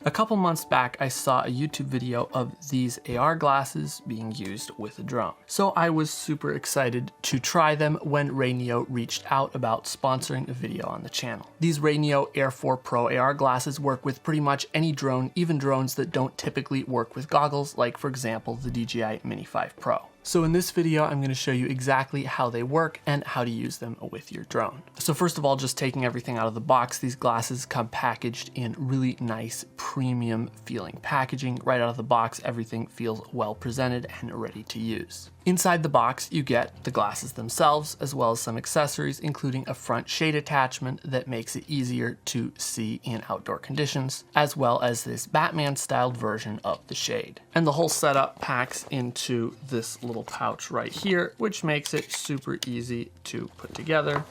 A couple months back, I saw a YouTube video of these AR glasses being used with a drone. So I was super excited to try them when Rayneo reached out about sponsoring a video on the channel. These Rayneo Air 4 Pro AR glasses work with pretty much any drone, even drones that don't typically work with goggles, like for example, the DJI Mini 5 Pro. So in this video, I'm going to show you exactly how they work and how to use them with your drone. So first of all, just taking everything out of the box, these glasses come packaged in really nice premium feeling packaging. Right out of the box, everything feels well presented and ready to use. Inside the box, you get the glasses themselves, as well as some accessories, including a front shade attachment that makes it easier to see in outdoor conditions, as well as this Batman-styled version of the shade. And the whole setup packs into this little pouch right here, which makes it super easy to put together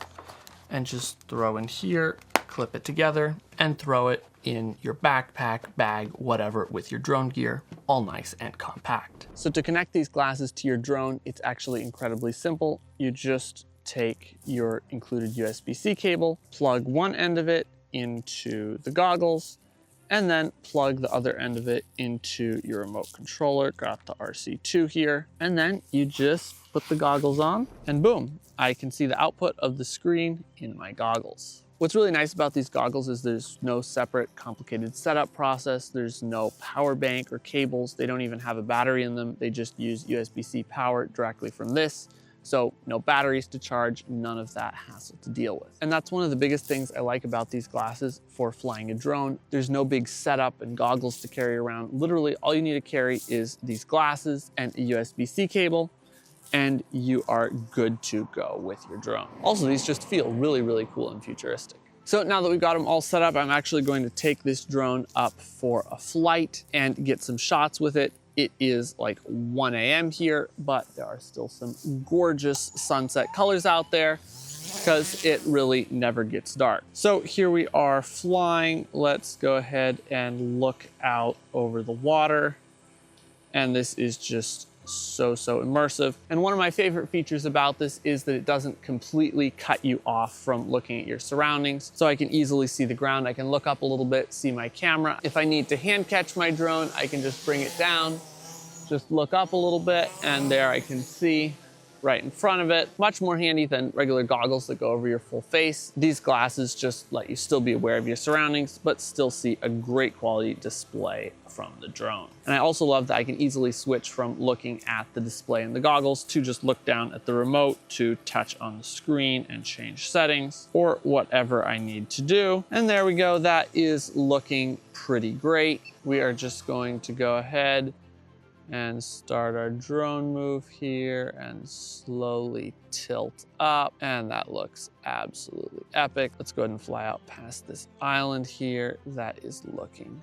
and just throw in here, clip it together, and throw it in your backpack, bag, whatever, with your drone gear, all nice and compact. So to connect these glasses to your drone, it's actually incredibly simple. You just take your included USB-C cable, plug one end of it into the goggles, and then plug the other end of it into your remote controller. Got the RC2 here, and then you just put the goggles on, and boom, I can see the output of the screen in my goggles. What's really nice about these goggles is there's no separate complicated setup process. There's no power bank or cables. They don't even have a battery in them. They just use USB-C power directly from this. So no batteries to charge, none of that hassle to deal with. And that's one of the biggest things I like about these glasses for flying a drone. There's no big setup and goggles to carry around. Literally all you need to carry is these glasses and a USB-C cable, and you are good to go with your drone. Also, these just feel really, really cool and futuristic. So now that we've got them all set up, I'm actually going to take this drone up for a flight and get some shots with it. It is like 1 a.m. here, but there are still some gorgeous sunset colors out there because it really never gets dark. So here we are flying. Let's go ahead and look out over the water. And this is just so immersive. And one of my favorite features about this is that it doesn't completely cut you off from looking at your surroundings. So I can easily see the ground. I can look up a little bit, see my camera. If I need to hand catch my drone, I can just bring it down, just look up a little bit, and there I can see right in front of it. Much more handy than regular goggles that go over your full face. These glasses just let you still be aware of your surroundings, but still see a great quality display from the drone. And I also love that I can easily switch from looking at the display in the goggles to just look down at the remote to touch on the screen and change settings or whatever I need to do. And there we go, that is looking pretty great. We are just going to go ahead and start our drone move here and slowly tilt up. And that looks absolutely epic. Let's go ahead and fly out past this island here. That is looking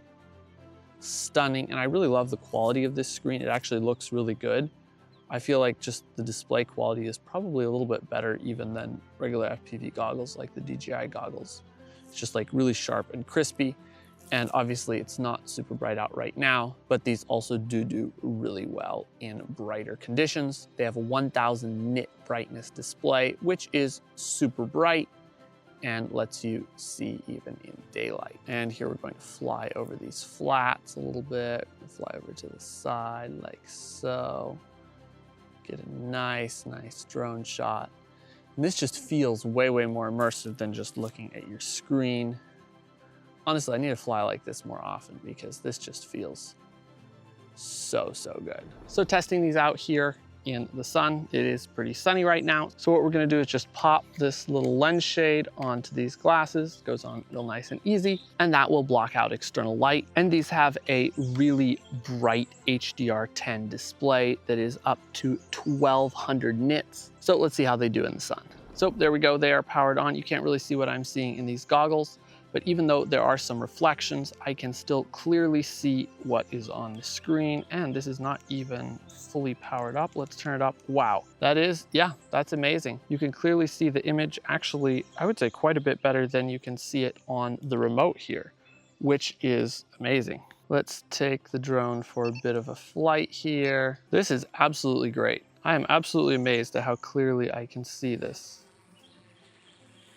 stunning. And I really love the quality of this screen. It actually looks really good. I feel like just the display quality is probably a little bit better even than regular FPV goggles like the DJI goggles. It's just like really sharp and crispy. And obviously it's not super bright out right now, but these also do really well in brighter conditions. They have a 1000 nit brightness display, which is super bright and lets you see even in daylight. And here we're going to fly over these flats a little bit. Fly over to the side like so. Get a nice drone shot. And this just feels way more immersive than just looking at your screen. Honestly, I need to fly like this more often because this just feels so good. So testing these out here in the sun, it is pretty sunny right now. So what we're gonna do is just pop this little lens shade onto these glasses. It goes on real nice and easy, and that will block out external light. And these have a really bright HDR10 display that is up to 1200 nits. So let's see how they do in the sun. So there we go, they are powered on. You can't really see what I'm seeing in these goggles, but even though there are some reflections, I can still clearly see what is on the screen. And this is not even fully powered up. Let's turn it up. Wow, that's amazing. You can clearly see the image actually, I would say quite a bit better than you can see it on the remote here, which is amazing. Let's take the drone for a bit of a flight here. This is absolutely great. I am absolutely amazed at how clearly I can see this.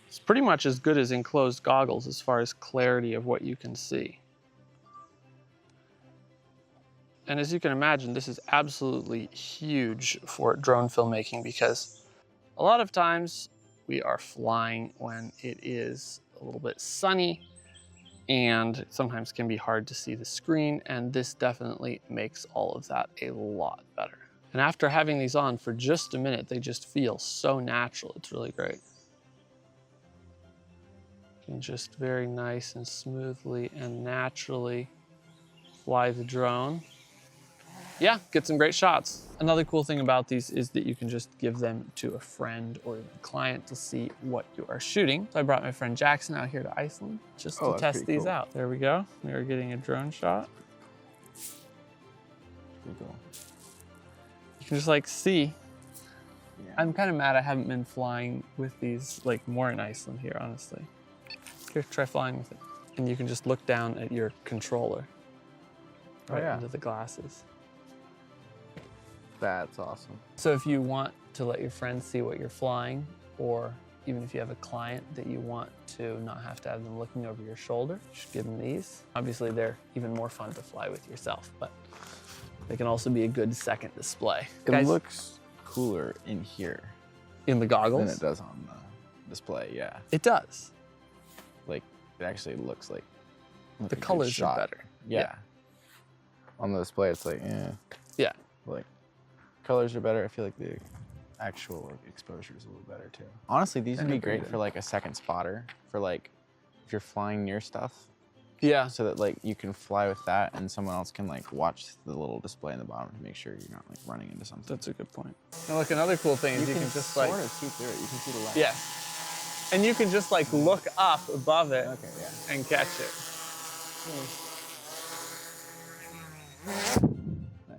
It's pretty much as good as enclosed goggles as far as clarity of what you can see. And as you can imagine, this is absolutely huge for drone filmmaking because a lot of times we are flying when it is a little bit sunny and sometimes can be hard to see the screen, and this definitely makes all of that a lot better. And after having these on for just a minute, they just feel so natural. It's really great. You can just very nice and smoothly and naturally fly the drone. Yeah, get some great shots. Another cool thing about these is that you can just give them to a friend or a client to see what you are shooting. So I brought my friend Jackson out here to Iceland just to test these out. There we go. We are getting a drone shot. Pretty cool. You can just like see. Yeah. I'm kind of mad I haven't been flying with these like more in Iceland here, honestly. Here, try flying with it. And you can just look down at your controller right into the glasses. That's awesome. So if you want to let your friends see what you're flying, or even if you have a client that you want to not have to have them looking over your shoulder, just give them these. Obviously, they're even more fun to fly with yourself, but they can also be a good second display. It looks cooler in here. In the goggles? Than it does on the display, yeah. It does. Like, it actually looks like the colors are better. Yeah. On the display, it's like, yeah. Like, colors are better. I feel like the actual exposure is a little better too. Honestly, these would be great for like a second spotter, for like if you're flying near stuff. Yeah. So that like you can fly with that and someone else can like watch the little display in the bottom to make sure you're not like running into something. That's a good point. And look, another cool thing is you can just like sort of see through it. You can see the light. Yes. And you can just like look up above it and catch it.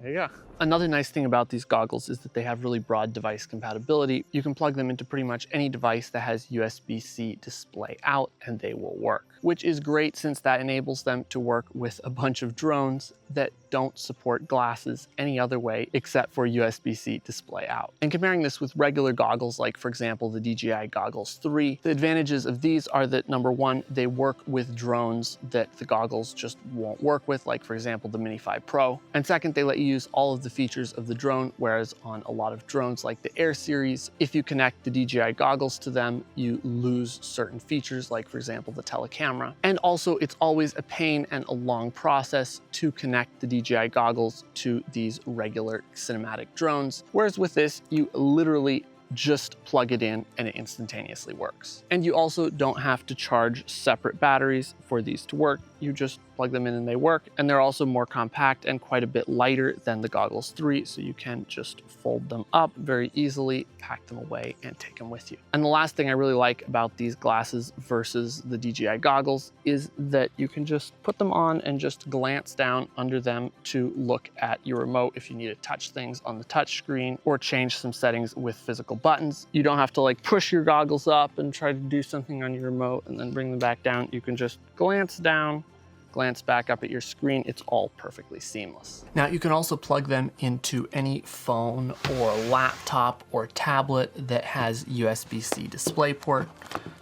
There you go. Another nice thing about these goggles is that they have really broad device compatibility. You can plug them into pretty much any device that has USB-C display out and they will work, which is great since that enables them to work with a bunch of drones that don't support glasses any other way except for USB-C display out. And comparing this with regular goggles, like for example, the DJI Goggles 3, the advantages of these are that number one, they work with drones that the goggles just won't work with, like for example, the Mini 5 Pro. And second, they let you use all of the features of the drone, whereas on a lot of drones like the Air series, if you connect the DJI goggles to them, you lose certain features, like for example, the telecamera. And also it's always a pain and a long process to connect the DJI goggles to these regular cinematic drones. Whereas with this, you literally just plug it in and it instantaneously works. And you also don't have to charge separate batteries for these to work. You just plug them in and they work. And they're also more compact and quite a bit lighter than the Goggles 3, so you can just fold them up very easily, pack them away, and take them with you. And the last thing I really like about these glasses versus the DJI goggles is that you can just put them on and just glance down under them to look at your remote if you need to touch things on the touch screen or change some settings with physical buttons. You don't have to like push your goggles up and try to do something on your remote and then bring them back down. You can just glance down, glance back up at your screen. It's all perfectly seamless. Now you can also plug them into any phone or laptop or tablet that has USB-C display port.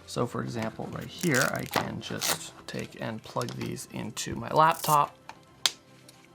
So for example, right here, I can just take and plug these into my laptop.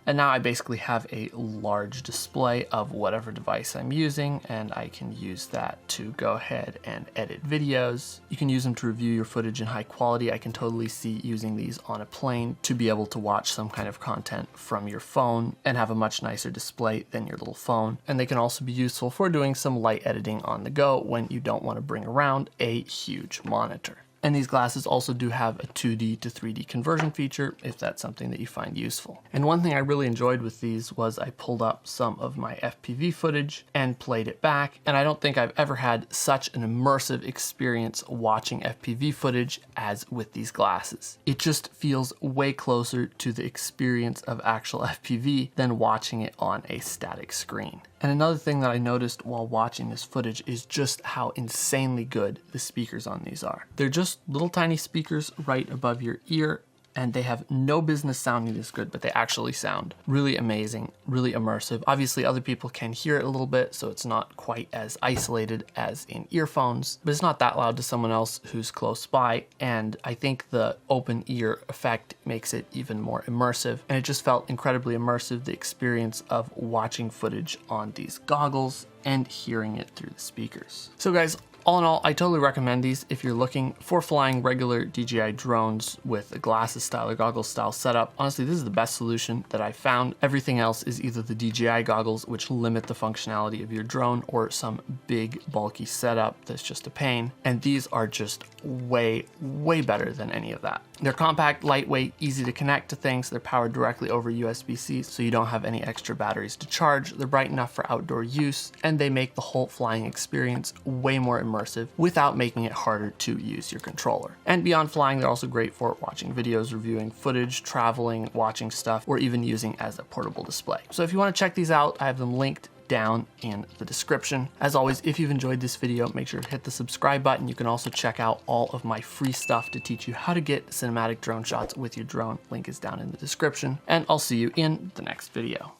And now I basically have a large display of whatever device I'm using, and I can use that to go ahead and edit videos. You can use them to review your footage in high quality. I can totally see using these on a plane to be able to watch some kind of content from your phone and have a much nicer display than your little phone. And they can also be useful for doing some light editing on the go when you don't want to bring around a huge monitor. And these glasses also do have a 2D to 3D conversion feature if that's something that you find useful. And one thing I really enjoyed with these was I pulled up some of my FPV footage and played it back. And I don't think I've ever had such an immersive experience watching FPV footage as with these glasses. It just feels way closer to the experience of actual FPV than watching it on a static screen. And another thing that I noticed while watching this footage is just how insanely good the speakers on these are. They're just little tiny speakers right above your ear, and they have no business sounding this good, but they actually sound really amazing, really immersive. Obviously, other people can hear it a little bit, so it's not quite as isolated as in earphones, but it's not that loud to someone else who's close by, and I think the open ear effect makes it even more immersive, and it just felt incredibly immersive, the experience of watching footage on these goggles and hearing it through the speakers. So guys, all in all, I totally recommend these if you're looking for flying regular DJI drones with a glasses style or goggles style setup. Honestly, this is the best solution that I found. Everything else is either the DJI goggles, which limit the functionality of your drone, or some big bulky setup that's just a pain. And these are just way, way better than any of that. They're compact, lightweight, easy to connect to things. They're powered directly over USB-C, so you don't have any extra batteries to charge. They're bright enough for outdoor use, and they make the whole flying experience way more immersive without making it harder to use your controller. And beyond flying, they're also great for watching videos, reviewing footage, traveling, watching stuff, or even using as a portable display. So if you want to check these out, I have them linked down in the description. As always, if you've enjoyed this video, make sure to hit the subscribe button. You can also check out all of my free stuff to teach you how to get cinematic drone shots with your drone. Link is down in the description, and I'll see you in the next video.